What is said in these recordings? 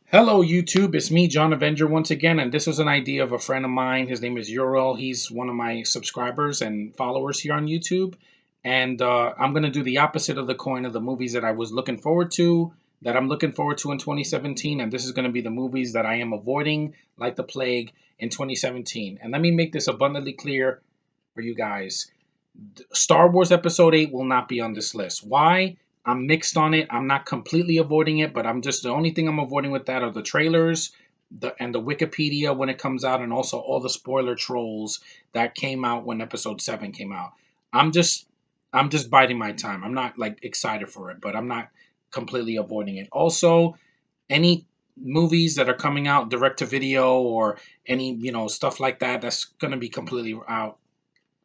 Hello, YouTube. It's me, John Avenger, once again, and this was an idea of a friend of mine. His name is Ural. He's one of my subscribers and followers here on YouTube. And I'm going to do the opposite of the coin of the movies that I was looking forward to, that I'm looking forward to in 2017. And this is going to be the movies that I am avoiding like the plague in 2017. And let me make this abundantly clear for you guys. Star Wars Episode 8 will not be on this list. Why? I'm mixed on it. I'm not completely avoiding it, but I'm just the only thing I'm avoiding with that are the trailers, the Wikipedia when it comes out, and also all the spoiler trolls that came out when Episode 7 came out. I'm just I'm just biding my time. I'm not like excited for it, but I'm not completely avoiding it. Also, any movies that are coming out direct to video or any stuff like that, that's going to be completely out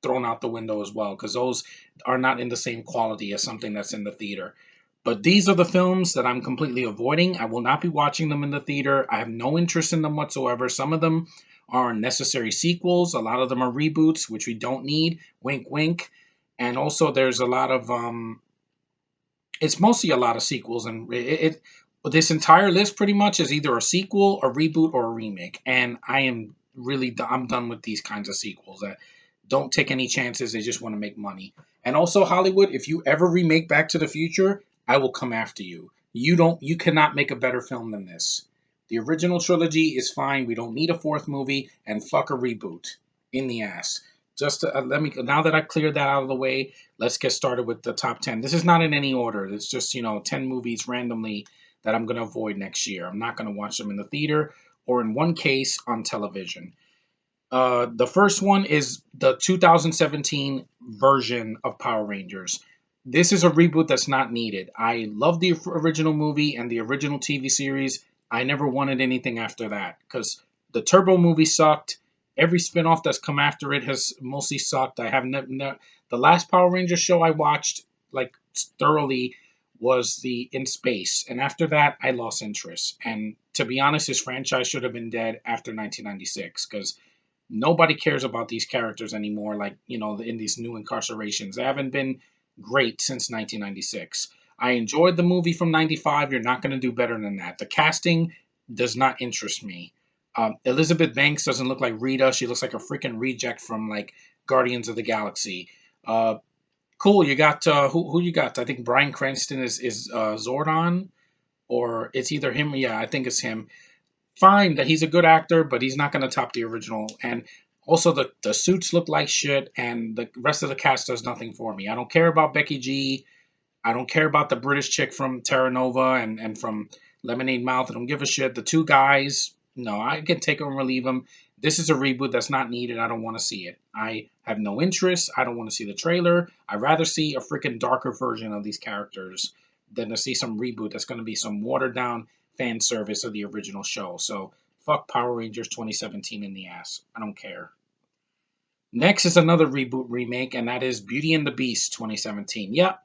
thrown out the window as well because those are not in the same quality as something that's in the theater. But these are the films that I'm completely avoiding. I will not be watching them in the theater. I have no interest in them whatsoever. Some of them are unnecessary sequels. A lot of them are reboots, which we don't need. Wink, wink. And also, there's a lot of it's mostly a lot of sequels, and this entire list pretty much is either a sequel, a reboot, or a remake. And I am I'm done with these kinds of sequels that don't take any chances. They just want to make money. And also Hollywood, if you ever remake Back to the Future, I will come after you. You cannot make a better film than this. The original trilogy is fine. We don't need a fourth movie, and fuck a reboot in the ass. Just let me now that I cleared that out of the way, let's get started with the top 10. This is not in any order. It's just 10 movies randomly that I'm going to avoid next year. I'm not going to watch them in the theater or in one case on television. The first one is the 2017 version of Power Rangers. This is a reboot that's not needed. I love the original movie and the original TV series. I never wanted anything after that because the Turbo movie sucked. Every spinoff that's come after it has mostly sucked. I have never. The last Power Rangers show I watched like thoroughly was the In Space, and after that I lost interest. And to be honest, this franchise should have been dead after 1996 because nobody cares about these characters anymore. Like in these new incarcerations, they haven't been great since 1996. I enjoyed the movie from '95. You're not going to do better than that. The casting does not interest me. Elizabeth Banks doesn't look like Rita. She looks like a freaking reject from like Guardians of the Galaxy. Uh, cool. You got who you got? I think Bryan Cranston is Zordon, or it's either him. Yeah, I think it's him. Fine that he's a good actor, but he's not going to top the original. And also, the suits look like shit, and the rest of the cast does nothing for me. I don't care about Becky G. I don't care about the British chick from Terra Nova and from Lemonade Mouth. I don't give a shit. The two guys, no, I can take them or leave them. This is a reboot that's not needed. I don't want to see it. I have no interest. I don't want to see the trailer. I'd rather see a freaking darker version of these characters than to see some reboot that's going to be some watered down fan service of the original show. So fuck Power Rangers 2017 in the ass. I don't care. Next is another reboot remake, and that is Beauty and the Beast 2017. Yep,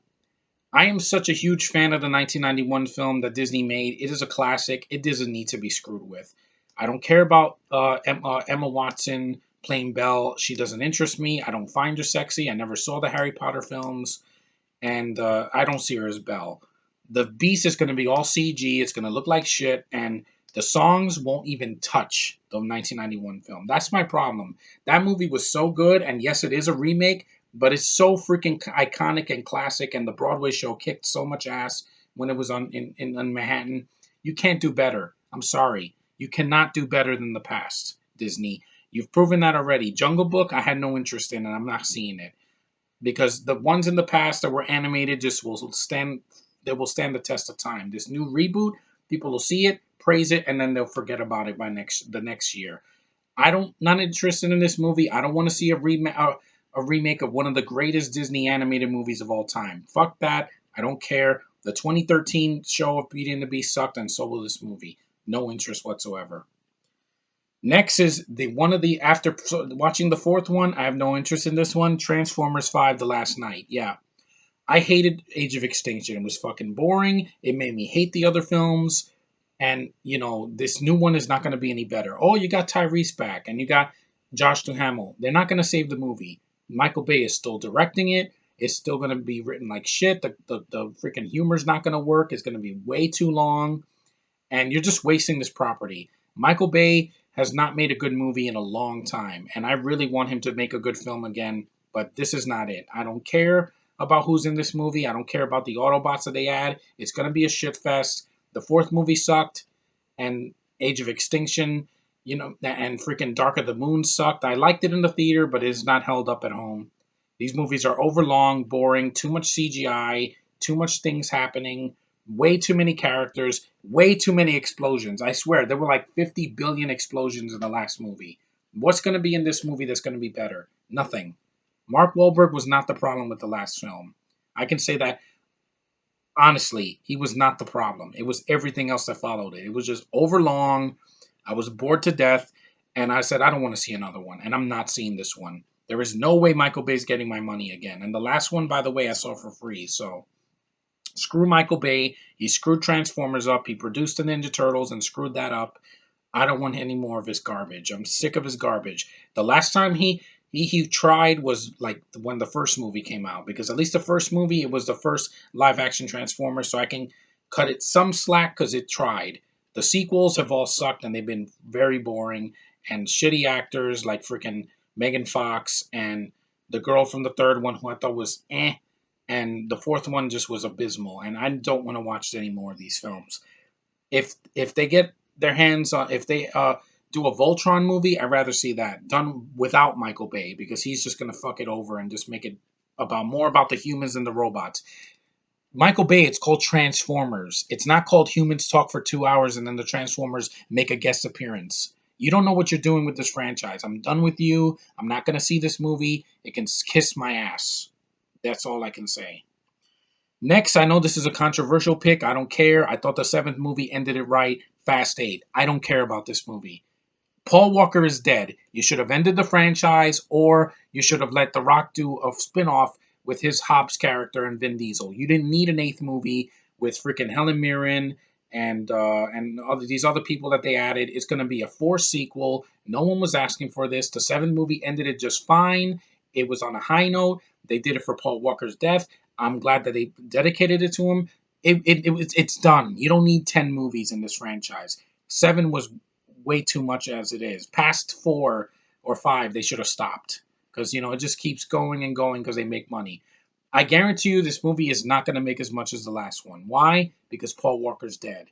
I am such a huge fan of the 1991 film that Disney made. It is a classic. It doesn't need to be screwed with. I don't care about Emma Watson playing Belle. She doesn't interest me. I don't find her sexy. I never saw the Harry Potter films, and I don't see her as Belle. The Beast is going to be all CG. It's going to look like shit, and the songs won't even touch the 1991 film. That's my problem. That movie was so good, and yes, it is a remake, but it's so freaking iconic and classic. And the Broadway show kicked so much ass when it was in Manhattan. You can't do better. I'm sorry. You cannot do better than the past, Disney. You've proven that already. Jungle Book, I had no interest in, and I'm not seeing it because the ones in the past that were animated just will stand. They will stand the test of time. This new reboot, people will see it, praise it, and then they'll forget about it by the next year. I don't not interested in this movie. I don't want to see a remake of one of the greatest Disney animated movies of all time. Fuck that. I don't care. The 2013 show of Beauty and the Beast sucked, and so will this movie. No interest whatsoever. Next is the one of the after watching the fourth one. I have no interest in this one. Transformers 5: The Last Night. Yeah, I hated Age of Extinction. It was fucking boring. It made me hate the other films. And, this new one is not going to be any better. Oh, you got Tyrese back and you got Josh Duhamel. They're not going to save the movie. Michael Bay is still directing it. It's still going to be written like shit. The freaking humor's not going to work. It's going to be way too long. and you're just wasting this property. Michael Bay has not made a good movie in a long time, and I really want him to make a good film again, but this is not it. I don't care about who's in this movie. I don't care about the Autobots that they add. It's going to be a shit fest. The fourth movie sucked, and Age of Extinction, and freaking Dark of the Moon sucked. I liked it in the theater, but it's not held up at home. These movies are overlong, boring, too much CGI, too much things happening, way too many characters, way too many explosions. I swear, there were like 50 billion explosions in the last movie. What's going to be in this movie that's going to be better? Nothing. Mark Wahlberg was not the problem with the last film. I can say that honestly. He was not the problem. It was everything else that followed it. It was just overlong. I was bored to death, and I said, I don't want to see another one, and I'm not seeing this one. There is no way Michael Bay's getting my money again. And the last one, by the way, I saw for free. So screw Michael Bay. He screwed Transformers up. He produced the Ninja Turtles and screwed that up. I don't want any more of his garbage. I'm sick of his garbage. The last time he tried was like when the first movie came out, because at least the first movie, it was the first live action Transformers, so I can cut it some slack because it tried. The sequels have all sucked and they've been very boring and shitty actors like freaking Megan Fox and the girl from the third one who I thought was and the fourth one just was abysmal. And I don't want to watch any more of these films. If they get their hands on, if they do a Voltron movie, I'd rather see that done without Michael Bay, because he's just gonna fuck it over and just make it about more about the humans than the robots. Michael Bay, it's called Transformers. It's not called Humans Talk for 2 hours and then the Transformers make a guest appearance. You don't know what you're doing with this franchise. I'm done with you. I'm not gonna see this movie. It can kiss my ass. That's all I can say. Next, I know this is a controversial pick. I don't care. I thought the seventh movie ended it right. Fast 8. I don't care about this movie. Paul Walker is dead. You should have ended the franchise, or you should have let The Rock do a spin-off with his Hobbs character and Vin Diesel. You didn't need an eighth movie with freaking Helen Mirren and these other people that they added. It's going to be a forced sequel. No one was asking for this. The seventh movie ended it just fine. It was on a high note. They did it for Paul Walker's death. I'm glad that they dedicated it to him. It's done. You don't need 10 movies in this franchise. Seven was way too much as it is. Past 4 or 5, they should have stopped, because it just keeps going and going because they make money. I guarantee you, this movie is not going to make as much as the last one. Why? Because Paul Walker's dead,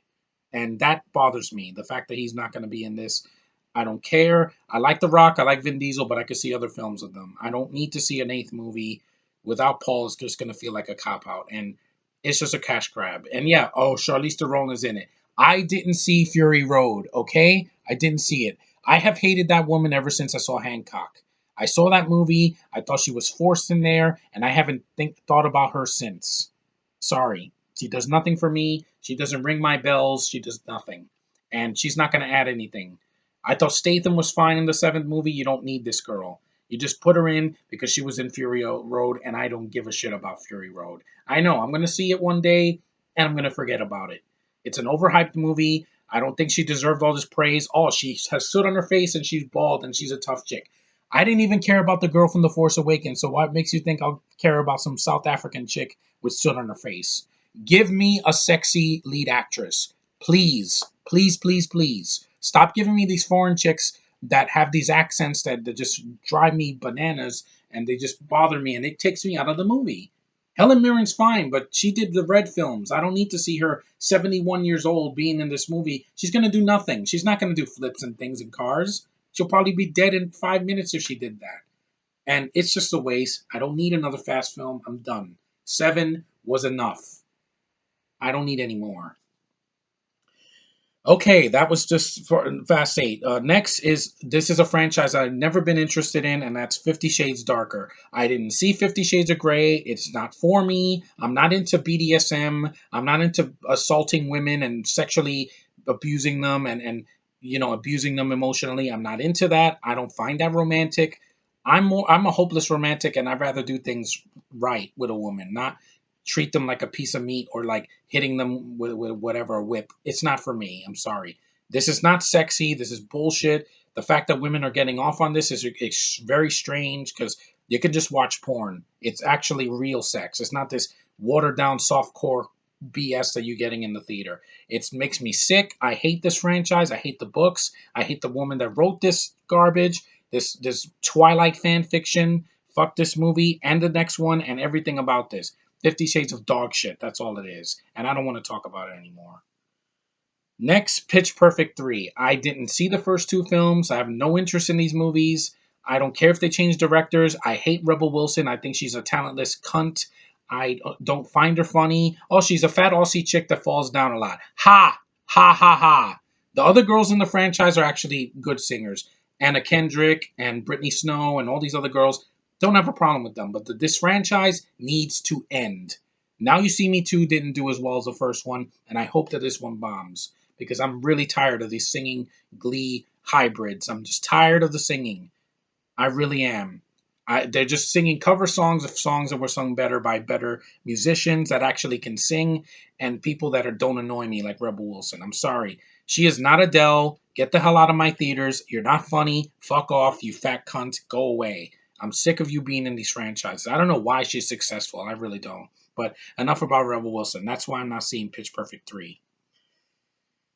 and that bothers me. The fact that he's not going to be in this, I don't care. I like The Rock, I like Vin Diesel, but I could see other films of them. I don't need to see an eighth movie without Paul. It's just going to feel like a cop out, and it's just a cash grab. And yeah, Charlize Theron is in it. I didn't see Fury Road, okay? I didn't see it. I have hated that woman ever since I saw Hancock. I saw that movie. I thought she was forced in there, and I haven't thought about her since. Sorry. She does nothing for me. She doesn't ring my bells. She does nothing. And she's not going to add anything. I thought Statham was fine in the seventh movie. You don't need this girl. You just put her in because she was in Fury Road, and I don't give a shit about Fury Road. I know I'm going to see it one day, and I'm going to forget about it. It's an overhyped movie. I don't think she deserved all this praise. Oh, she has soot on her face, and she's bald, and she's a tough chick. I didn't even care about the girl from The Force Awakens, so what makes you think I'll care about some South African chick with soot on her face? Give me a sexy lead actress. Please, please, please, please. Stop giving me these foreign chicks that have these accents that just drive me bananas, and they just bother me, and it takes me out of the movie. Helen Mirren's fine, but she did the Red films. I don't need to see her 71 years old being in this movie. She's going to do nothing. She's not going to do flips and things in cars. She'll probably be dead in 5 minutes if she did that. And it's just a waste. I don't need another fast film. I'm done. 7 was enough. I don't need any more. Okay, that was just for Fast 8. Next is, this is a franchise I've never been interested in, and that's 50 Shades Darker. I didn't see 50 Shades of Grey. It's not for me. I'm not into BDSM. I'm not into assaulting women and sexually abusing them and abusing them emotionally. I'm not into that. I don't find that romantic. I'm a hopeless romantic, and I'd rather do things right with a woman, not treat them like a piece of meat or like hitting them with whatever, a whip. It's not for me. I'm sorry. This is not sexy. This is bullshit. The fact that women are getting off on this is it's very strange, because you can just watch porn. It's actually real sex. It's not this watered down soft core BS that you're getting in the theater. It makes me sick. I hate this franchise. I hate the books. I hate the woman that wrote this garbage. This Twilight fan fiction. Fuck this movie and the next one and everything about this. 50 Shades of dog shit. That's all it is. And I don't want to talk about it anymore. Next, Pitch Perfect 3. I didn't see the first two films. I have no interest in these movies. I don't care if they change directors. I hate Rebel Wilson. I think she's a talentless cunt. I don't find her funny. Oh, she's a fat Aussie chick that falls down a lot. Ha! Ha ha ha. The other girls in the franchise are actually good singers. Anna Kendrick and Brittany Snow and all these other girls. Don't have a problem with them. But this franchise needs to end. Now You See Me 2 didn't do as well as the first one. And I hope that this one bombs because I'm really tired of these singing Glee hybrids. I'm just tired of the singing. I really am. They're just singing cover songs of songs that were sung better by better musicians that actually can sing and people that don't annoy me like Rebel Wilson. I'm sorry. She is not Adele. Get the hell out of my theaters. You're not funny. Fuck off, you fat cunt. Go away. I'm sick of you being in these franchises. I don't know why she's successful. I really don't. But enough about Rebel Wilson. That's why I'm not seeing Pitch Perfect 3.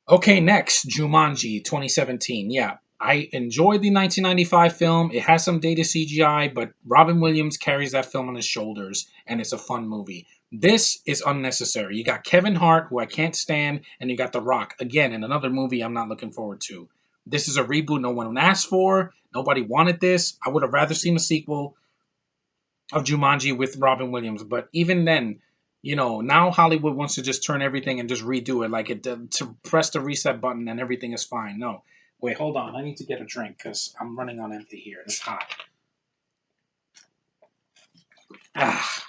Okay, next, Jumanji 2017. Yeah, I enjoyed the 1995 film. It has some dated CGI, but Robin Williams carries that film on his shoulders, and it's a fun movie. This is unnecessary. You got Kevin Hart, who I can't stand, and you got The Rock, again, in another movie I'm not looking forward to. This is a reboot no one asked for. Nobody wanted this. I would have rather seen a sequel of Jumanji with Robin Williams. But even then, now Hollywood wants to just turn everything and just redo it, like it to press the reset button and everything is fine. No, wait, hold on. I need to get a drink because I'm running on empty here. It's hot. Ah,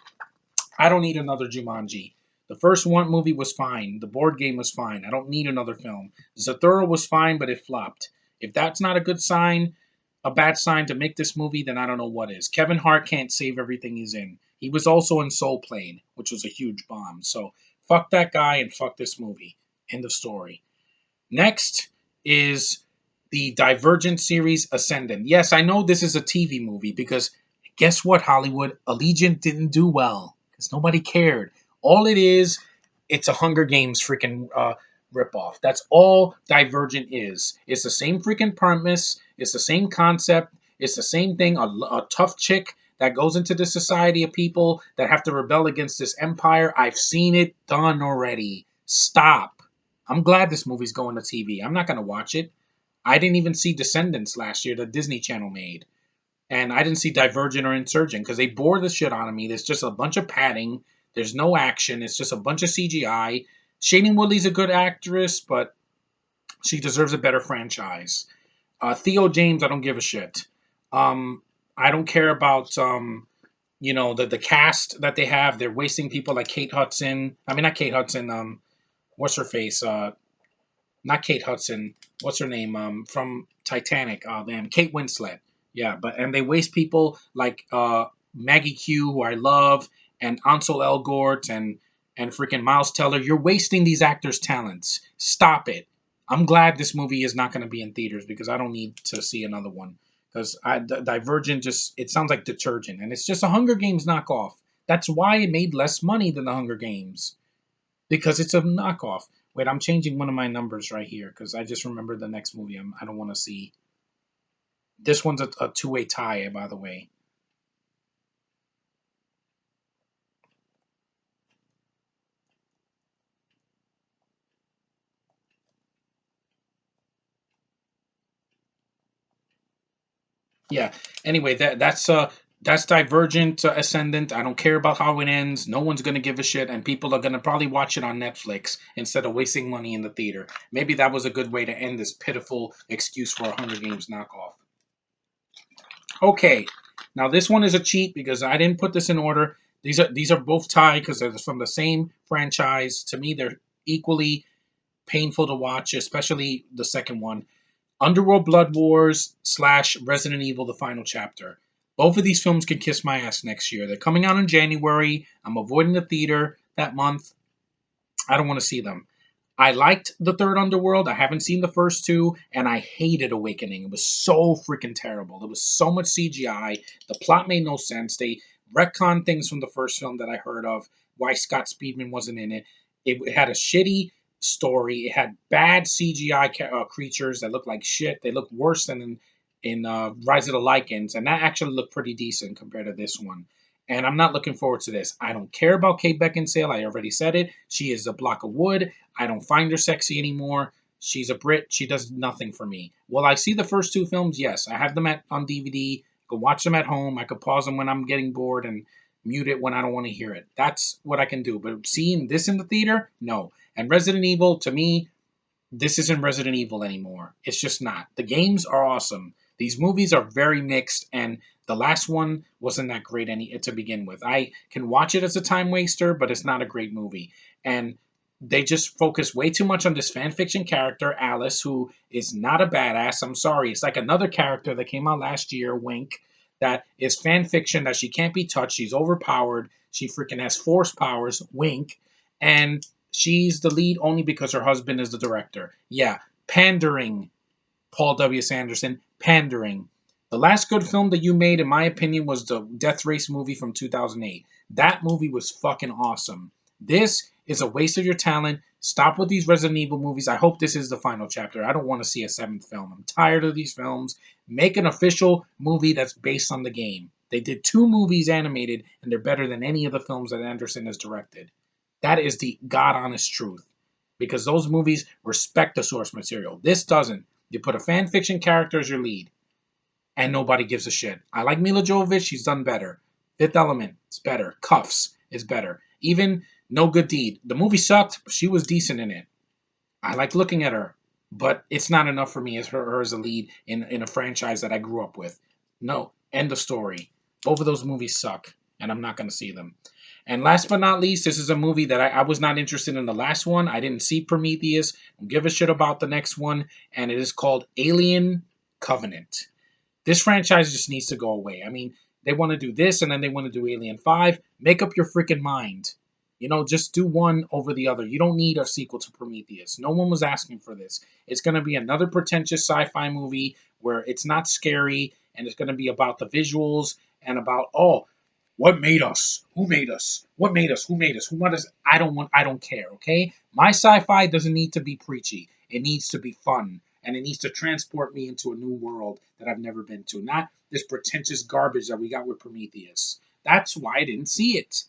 I don't need another Jumanji. The first one movie was fine. The board game was fine. I don't need another film. Zathura was fine, but it flopped. If that's not a good sign, a bad sign to make this movie, then I don't know what is. Kevin Hart can't save everything he's in. He was also in Soul Plane, which was a huge bomb. So fuck that guy and fuck this movie. End of story. Next is the Divergent series Ascendant. Yes, I know this is a TV movie because guess what, Hollywood? Allegiant didn't do well because nobody cared. All it is, it's a Hunger Games freaking ripoff. That's all Divergent is. It's the same freaking premise. It's the same concept. It's the same thing. A tough chick that goes into the society of people that have to rebel against this empire. I've seen it done already. Stop. I'm glad this movie's going to TV. I'm not going to watch it. I didn't even see Descendants last year that Disney Channel made. And I didn't see Divergent or Insurgent because they bore the shit out of me. There's just a bunch of padding. There's no action. It's just a bunch of CGI. Shailene Woodley's a good actress, but she deserves a better franchise. Theo James, I don't give a shit. I don't care about the cast that they have. They're wasting people like Kate Hudson. I mean, not Kate Hudson. What's her face? Not Kate Hudson. What's her name? From Titanic. Oh damn, Kate Winslet. Yeah, and they waste people like Maggie Q, who I love, and Ansel Elgort and freaking Miles Teller. You're wasting these actors' talents. Stop it. I'm glad this movie is not going to be in theaters because I don't need to see another one. Because Divergent it sounds like detergent, and it's just a Hunger Games knockoff. That's why it made less money than the Hunger Games because it's a knockoff. Wait, I'm changing one of my numbers right here because I just remembered the next movie I don't want to see. This one's a two-way tie, by the way. Yeah. Anyway, that's Divergent Ascendant. I don't care about how it ends. No one's gonna give a shit, and people are gonna probably watch it on Netflix instead of wasting money in the theater. Maybe that was a good way to end this pitiful excuse for a Hunger Games knockoff. Okay, now this one is a cheat because I didn't put this in order. These are both tied because they're from the same franchise. To me, they're equally painful to watch, especially the second one. Underworld Blood Wars slash Resident Evil: The Final Chapter. Both of these films can kiss my ass next year. They're coming out in January. I'm avoiding the theater that month. I don't want to see them. I liked the third Underworld. I haven't seen the first two, and I hated Awakening. It was so freaking terrible. There was so much CGI. The plot made no sense. They retconned things from the first film that I heard of. Why Scott Speedman wasn't in it. It had a shitty story. It had bad CGI creatures that looked like shit. They looked worse than in Rise of the Lycans, and that actually looked pretty decent compared to this one. And I'm not looking forward to this. I don't care about Kate Beckinsale. I already said it. She is a block of wood. I don't find her sexy anymore. She's a Brit. She does nothing for me. Will I see the first two films? Yes. I have them on DVD. I could watch them at home. I could pause them when I'm getting bored and mute it when I don't want to hear it. That's what I can do. But seeing this in the theater, no. And Resident Evil, to me, this isn't Resident Evil anymore. It's just not. The games are awesome. These movies are very mixed, and the last one wasn't that great any to begin with. I can watch it as a time waster, but it's not a great movie. And they just focus way too much on this fan fiction character, Alice, who is not a badass. I'm sorry. It's like another character that came out last year, Wink, that is fan fiction, that she can't be touched. She's overpowered. She freaking has force powers, Wink. And she's the lead only because her husband is the director. Yeah, pandering, Paul W. Sanderson, pandering. The last good film that you made, in my opinion, was the Death Race movie from 2008. That movie was fucking awesome. This is a waste of your talent. Stop with these Resident Evil movies. I hope this is the final chapter. I don't want to see a seventh film. I'm tired of these films. Make an official movie that's based on the game. They did two movies animated, and they're better than any of the films that Anderson has directed. That is the God honest truth. Because those movies respect the source material. This doesn't. You put a fan fiction character as your lead, and nobody gives a shit. I like Mila Jovovich. She's done better. Fifth Element is better. Cuffs is better. Even No Good Deed. The movie sucked, but she was decent in it. I like looking at her, but it's not enough for me as her as a lead in a franchise that I grew up with. No, end of story. Both of those movies suck, and I'm not going to see them. And last but not least, this is a movie that I was not interested in the last one. I didn't see Prometheus. Don't give a shit about the next one, and it is called Alien Covenant. This franchise just needs to go away. I mean, they want to do this and then they want to do Alien 5. Make up your freaking mind. Just do one over the other. You don't need a sequel to Prometheus. No one was asking for this. It's going to be another pretentious sci fi movie where it's not scary and it's going to be about the visuals and about, oh, what made us? Who made us? What made us? Who made us? Who made us? I don't care, okay? My sci-fi doesn't need to be preachy. It needs to be fun. And it needs to transport me into a new world that I've never been to. Not this pretentious garbage that we got with Prometheus. That's why I didn't see it.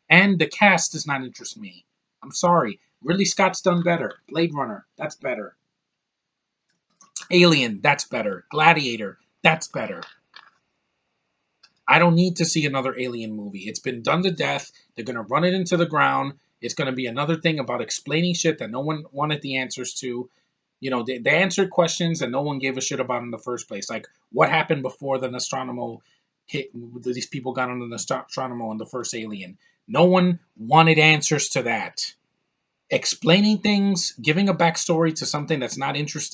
And the cast does not interest me. I'm sorry. Ridley Scott's done better. Blade Runner, that's better. Alien, that's better. Gladiator, that's better. I don't need to see another Alien movie. It's been done to death. They're going to run it into the ground. It's going to be another thing about explaining shit that no one wanted the answers to. They answered questions that no one gave a shit about in the first place. Like, what happened before the Nostromo hit? These people got on the Nostromo in the first Alien. No one wanted answers to that. Explaining things, giving a backstory to something that's not interesting.